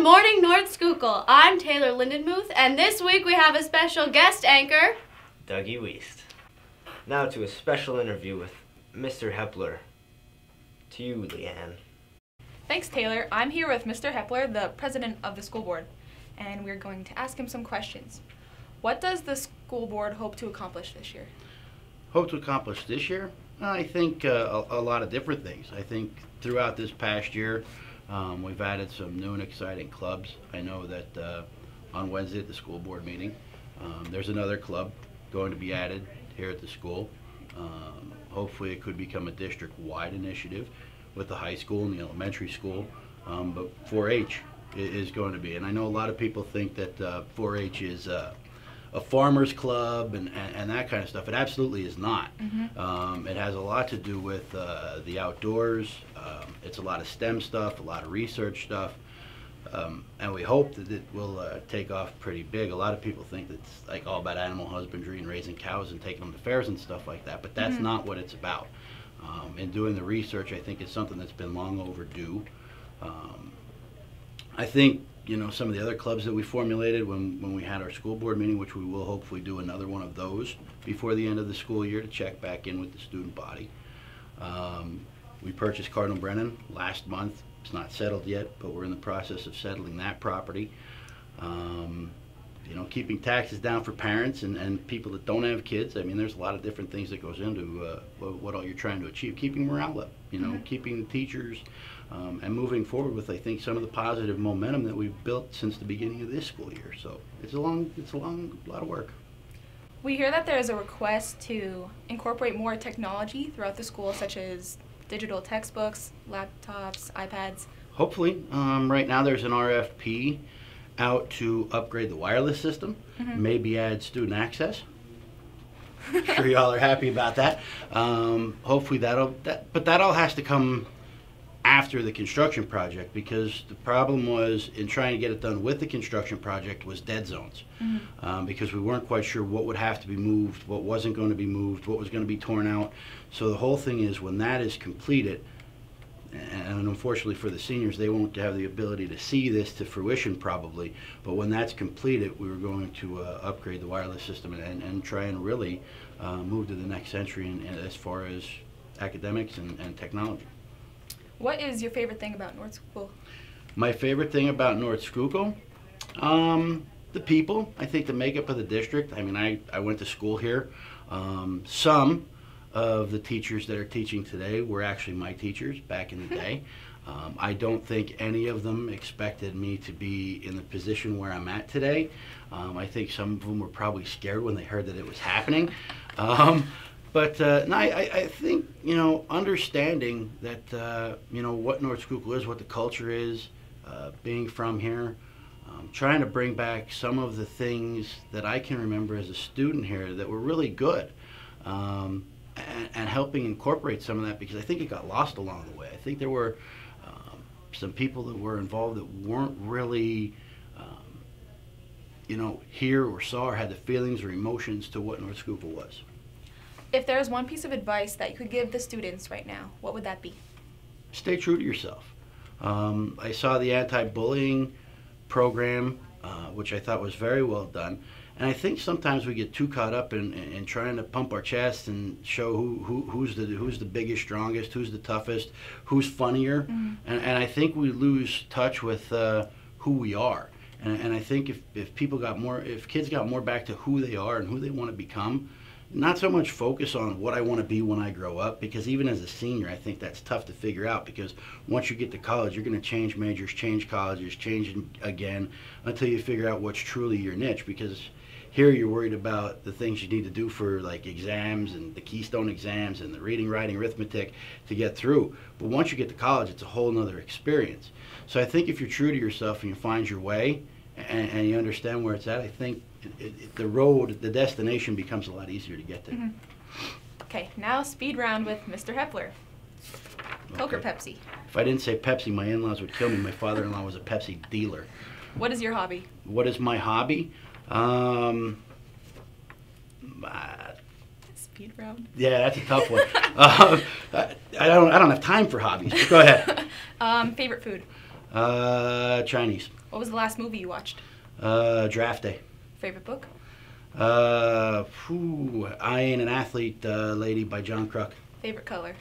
morning, North Schuylkill. I'm Taylor Lindenmuth, and this week we have a special guest anchor, Dougie Weist. Now to a special interview with Mr. Hepler. To you, Leanne. Thanks, Taylor. I'm here with Mr. Hepler, the president of the school board, and we're going to ask him some questions. What does the school board hope to accomplish this year? Hope to accomplish this year? I think a lot of different things. I think throughout this past year, we've added some new and exciting clubs. I know that on Wednesday at the school board meeting, there's another club going to be added here at the school. Hopefully it could become a district-wide initiative with the high school and the elementary school, but 4-H is going to be. And I know a lot of people think that 4-H is a farmer's club and that kind of stuff. It absolutely is not. It has a lot to do with the outdoors. It's a lot of STEM stuff, a lot of research stuff, and we hope that it will take off pretty big. A lot of people think that it's like all about animal husbandry and raising cows and taking them to fairs and stuff like that, but that's not what it's about. And doing the research, I think, is something that's been long overdue. I think, you know, some of the other clubs that we formulated when we had our school board meeting, which we will hopefully do another one of those before the end of the school year to check back in with the student body. We purchased Cardinal Brennan last month. It's not settled yet, but we're in the process of settling that property. You know, keeping taxes down for parents and people that don't have kids. I mean, there's a lot of different things that goes into what all you're trying to achieve. Keeping morale up, you know, keeping the teachers, and moving forward with, I think, some of the positive momentum that we've built since the beginning of this school year. So it's a lot of work. We hear that there is a request to incorporate more technology throughout the school, such as digital textbooks, laptops, iPads. Hopefully. Right now there's an RFP out to upgrade the wireless system, maybe add student access. Sure y'all are happy about that. Hopefully but that all has to come after the construction project, because the problem was in trying to get it done with the construction project was dead zones, because we weren't quite sure what would have to be moved, what wasn't going to be moved, what was going to be torn out. So the whole thing is, when that is completed, and unfortunately for the seniors, they won't have the ability to see this to fruition probably, but when that's completed, we were going to upgrade the wireless system and try and really move to the next century as far as academics and technology. What is your favorite thing about North Schuylkill? My favorite thing about North Schuylkill? The people. I think the makeup of the district. I mean, I went to school here. Some of the teachers that are teaching today were actually my teachers back in the day. I don't think any of them expected me to be in the position where I'm at today. I think some of them were probably scared when they heard that it was happening. But no, I think, you know, understanding that, you know, what North Schuylkill is, what the culture is, being from here, trying to bring back some of the things that I can remember as a student here that were really good, and helping incorporate some of that, because I think it got lost along the way. I think there were some people that were involved that weren't really, you know, here or saw or had the feelings or emotions to what North Schuylkill was. If there is one piece of advice that you could give the students right now, what would that be? Stay true to yourself. I saw the anti-bullying program, which I thought was very well done. And I think sometimes we get too caught up in trying to pump our chests and show who's the biggest, strongest, who's the toughest, who's funnier. And I think we lose touch with who we are. And I think if kids got more back to who they are and who they want to become, not so much focus on what I want to be when I grow up, because even as a senior, I think that's tough to figure out, because once you get to college, you're going to change majors, change colleges, change again until you figure out what's truly your niche, because here you're worried about the things you need to do for like exams and the Keystone exams and the reading, writing, arithmetic to get through. But once you get to college, it's a whole nother experience. So I think if you're true to yourself and you find your way and you understand where it's at, I think the destination becomes a lot easier to get to. Okay, now speed round with Mr. Hepler. Coke or Pepsi? If I didn't say Pepsi, my in-laws would kill me. My father-in-law was a Pepsi dealer. What is your hobby? What is my hobby? Speed round? Yeah, that's a tough one. I don't have time for hobbies. Go ahead. Favorite food? Chinese. What was the last movie you watched? Draft Day. Favorite book? I Ain't an Athlete, Lady by John Kruk. Favorite color?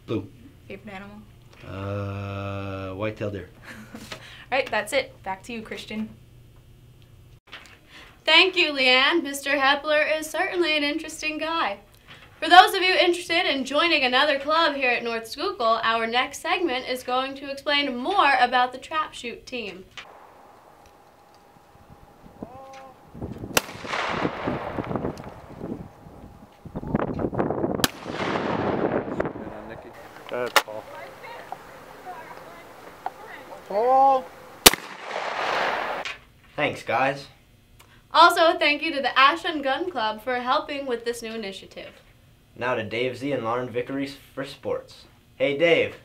Blue. Favorite animal? White-tailed deer. All right, that's it. Back to you, Christian. Thank you, Leanne. Mr. Hepler is certainly an interesting guy. For those of you interested in joining another club here at North Schuylkill, our next segment is going to explain more about the trap shoot team. Go ahead, Paul. Paul! Thanks, guys. Also, thank you to the Ashland Gun Club for helping with this new initiative. Now to Dave Z and Lauren Vickery for sports. Hey, Dave.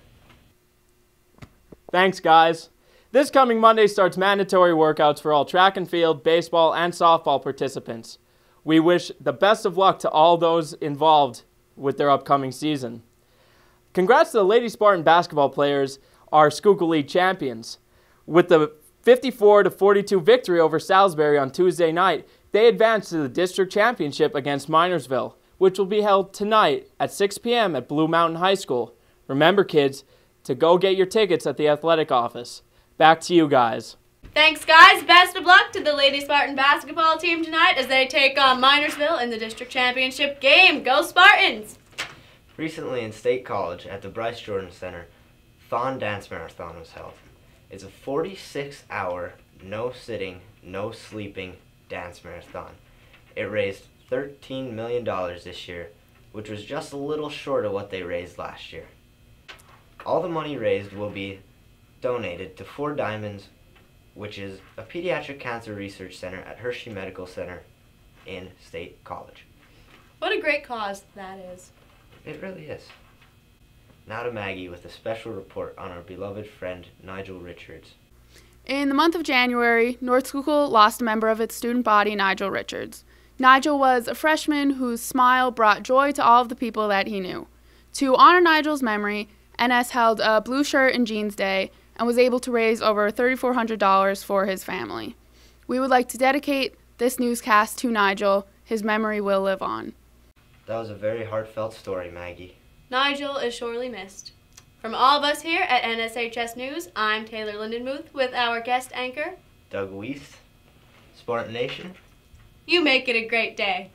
Thanks, guys. This coming Monday starts mandatory workouts for all track and field, baseball, and softball participants. We wish the best of luck to all those involved with their upcoming season. Congrats to the Lady Spartan basketball players, our Schuylkill League champions. With the 54-42 victory over Salisbury on Tuesday night, they advanced to the district championship against Minersville, which will be held tonight at 6 p.m. at Blue Mountain High School. Remember, kids, to go get your tickets at the athletic office. Back to you guys. Thanks, guys. Best of luck to the Lady Spartan basketball team tonight as they take on Minersville in the district championship game. Go Spartans! Recently in State College at the Bryce Jordan Center, Thon Dance Marathon was held. It's a 46-hour, no sitting, no sleeping dance marathon. It raised $13 million this year, which was just a little short of what they raised last year. All the money raised will be donated to Four Diamonds, which is a pediatric cancer research center at Hershey Medical Center in State College. What a great cause that is. It really is. Now to Maggie with a special report on our beloved friend Nigel Richards. In the month of January, North Schuylkill lost a member of its student body, Nigel Richards. Nigel was a freshman whose smile brought joy to all of the people that he knew. To honor Nigel's memory, NS held a Blue Shirt and Jeans Day and was able to raise over $3,400 for his family. We would like to dedicate this newscast to Nigel. His memory will live on. That was a very heartfelt story, Maggie. Nigel is sorely missed. From all of us here at NSHS News, I'm Taylor Lindenmuth with our guest anchor, Doug Weiss, Spartan Nation. You make it a great day.